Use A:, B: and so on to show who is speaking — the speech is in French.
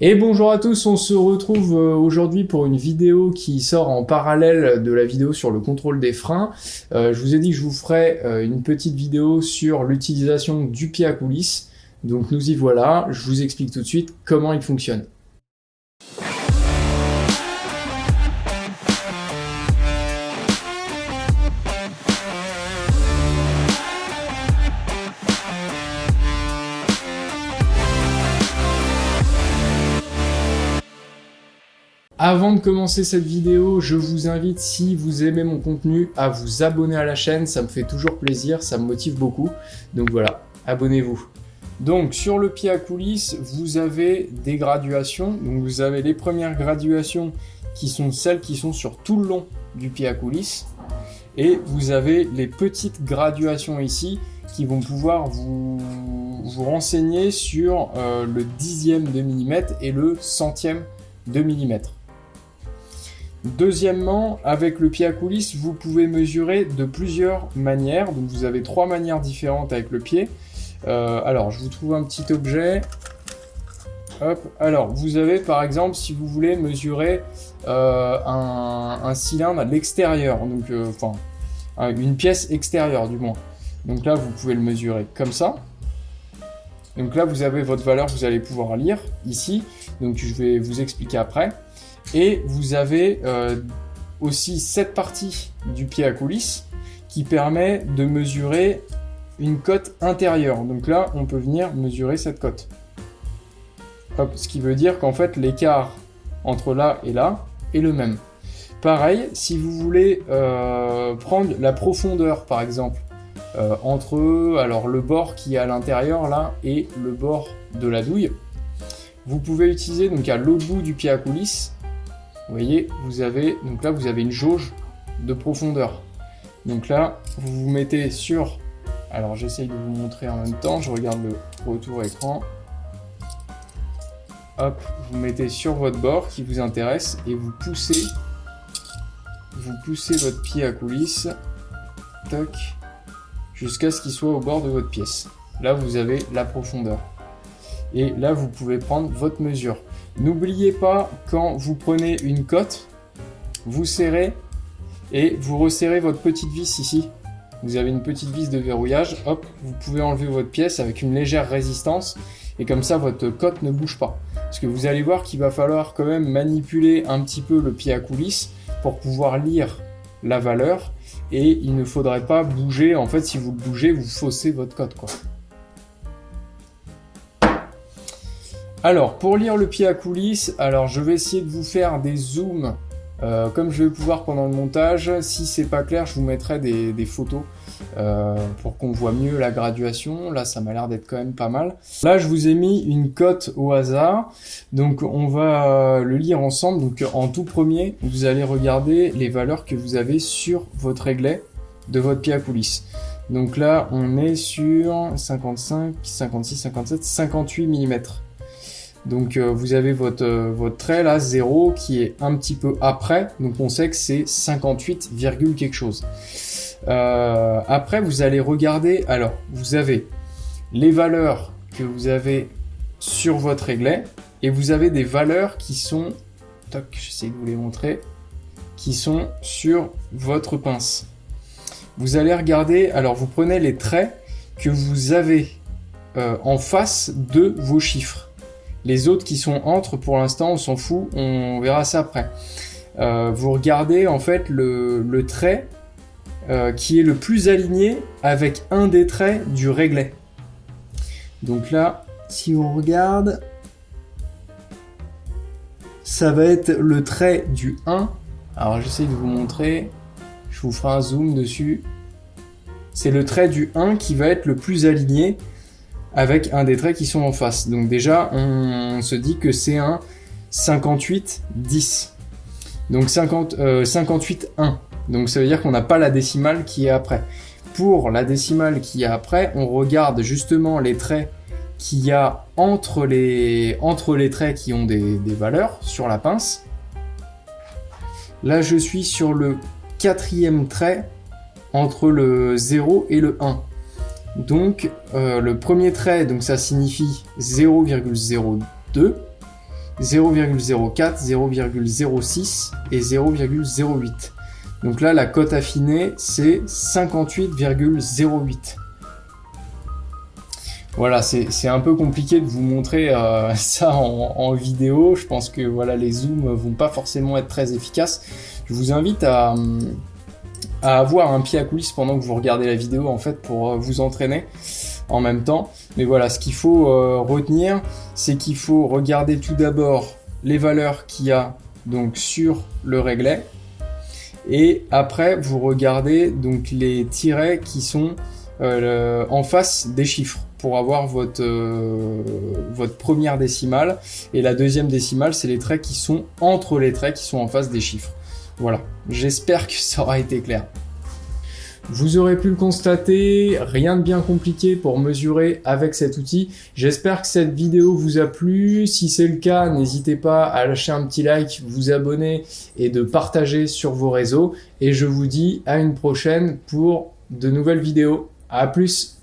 A: Et bonjour à tous, on se retrouve aujourd'hui pour une vidéo qui sort en parallèle de la vidéo sur le contrôle des freins. Je vous ai dit que je vous ferai une petite vidéo sur l'utilisation du pied à coulisse. Donc nous y voilà, je vous explique tout de suite comment il fonctionne. Avant de commencer cette vidéo, je vous invite, si vous aimez mon contenu, à vous abonner à la chaîne, ça me fait toujours plaisir, ça me motive beaucoup. Donc voilà, abonnez-vous. Donc sur le pied à coulisse, vous avez des graduations. Donc vous avez les premières graduations qui sont celles qui sont sur tout le long du pied à coulisse. Et vous avez les petites graduations ici qui vont pouvoir vous renseigner sur le dixième de millimètre et le centième de millimètre. Deuxièmement, avec le pied à coulisse, vous pouvez mesurer de plusieurs manières. Donc vous avez trois manières différentes avec le pied. Alors, je vous trouve un petit objet. Hop. Alors, vous avez par exemple, si vous voulez mesurer un cylindre à l'extérieur, donc une pièce extérieure du moins. Donc là, vous pouvez le mesurer comme ça. Donc là, vous avez votre valeur, vous allez pouvoir lire ici. Donc je vais vous expliquer après. Et vous avez aussi cette partie du pied à coulisse qui permet de mesurer une cote intérieure. Donc là, on peut venir mesurer cette cote. Hop, ce qui veut dire qu'en fait, l'écart entre là et là est le même. Pareil, si vous voulez prendre la profondeur, par exemple, entre le bord qui est à l'intérieur là et le bord de la douille, vous pouvez utiliser donc à l'autre bout du pied à coulisse. Vous voyez, vous avez une jauge de profondeur. Donc là, vous vous mettez sur. Alors j'essaye de vous montrer en même temps. Je regarde le retour écran. Hop, vous mettez sur votre bord qui vous intéresse et vous poussez votre pied à coulisse, toc, jusqu'à ce qu'il soit au bord de votre pièce. Là, vous avez la profondeur. Et là, vous pouvez prendre votre mesure. N'oubliez pas, quand vous prenez une cote, vous serrez et vous resserrez votre petite vis ici. Vous avez une petite vis de verrouillage. Hop, vous pouvez enlever votre pièce avec une légère résistance. Et comme ça, votre cote ne bouge pas. Parce que vous allez voir qu'il va falloir quand même manipuler un petit peu le pied à coulisse pour pouvoir lire la valeur. Et il ne faudrait pas bouger. En fait, si vous le bougez, vous faussez votre cote, quoi. Alors, pour lire le pied à coulisse, je vais essayer de vous faire des zooms comme je vais pouvoir pendant le montage. Si c'est pas clair, je vous mettrai des photos pour qu'on voit mieux la graduation. Là, ça m'a l'air d'être quand même pas mal. Là, je vous ai mis une cote au hasard. Donc, on va le lire ensemble. Donc, en tout premier, vous allez regarder les valeurs que vous avez sur votre réglet de votre pied à coulisse. Donc là, on est sur 55, 56, 57, 58 mm. Donc vous avez votre trait là, 0, qui est un petit peu après, donc on sait que c'est 58, quelque chose. Après, vous allez regarder, alors vous avez les valeurs que vous avez sur votre réglet, et vous avez des valeurs qui sont, toc, j'essaie de vous les montrer, qui sont sur votre pince. Vous allez regarder, alors vous prenez les traits que vous avez en face de vos chiffres. Les autres qui sont entre, pour l'instant, on s'en fout, on verra ça après. Vous regardez en fait le trait qui est le plus aligné avec un des traits du réglet. Donc là, si on regarde, ça va être le trait du 1. Alors j'essaie de vous montrer, je vous ferai un zoom dessus. C'est le trait du 1 qui va être le plus aligné avec un des traits qui sont en face. Donc déjà, on se dit que c'est un 58-10. Donc 58-1. Donc ça veut dire qu'on n'a pas la décimale qui est après. Pour la décimale qui est après, on regarde justement les traits qu'il y a entre les traits qui ont des valeurs sur la pince. Là, je suis sur le 4e trait entre le 0 et le 1. Donc le premier trait, donc ça signifie 0,02. 0,04, 0,06 et 0,08. Donc là, la cote affinée, c'est 58,08. Voilà, c'est un peu compliqué de vous montrer ça en vidéo. Je pense que voilà, les zooms vont pas forcément être très efficaces. Je vous invite à avoir un pied à coulisses pendant que vous regardez la vidéo, en fait, pour vous entraîner en même temps. Mais voilà, ce qu'il faut retenir, c'est qu'il faut regarder tout d'abord les valeurs qu'il y a donc sur le réglet. Et après, vous regardez donc les tirets qui sont en face des chiffres pour avoir votre première décimale. Et la deuxième décimale, c'est les traits qui sont entre les traits qui sont en face des chiffres. Voilà, j'espère que ça aura été clair. Vous aurez pu le constater, rien de bien compliqué pour mesurer avec cet outil. J'espère que cette vidéo vous a plu. Si c'est le cas, n'hésitez pas à lâcher un petit like, vous abonner et de partager sur vos réseaux. Et je vous dis à une prochaine pour de nouvelles vidéos. À plus!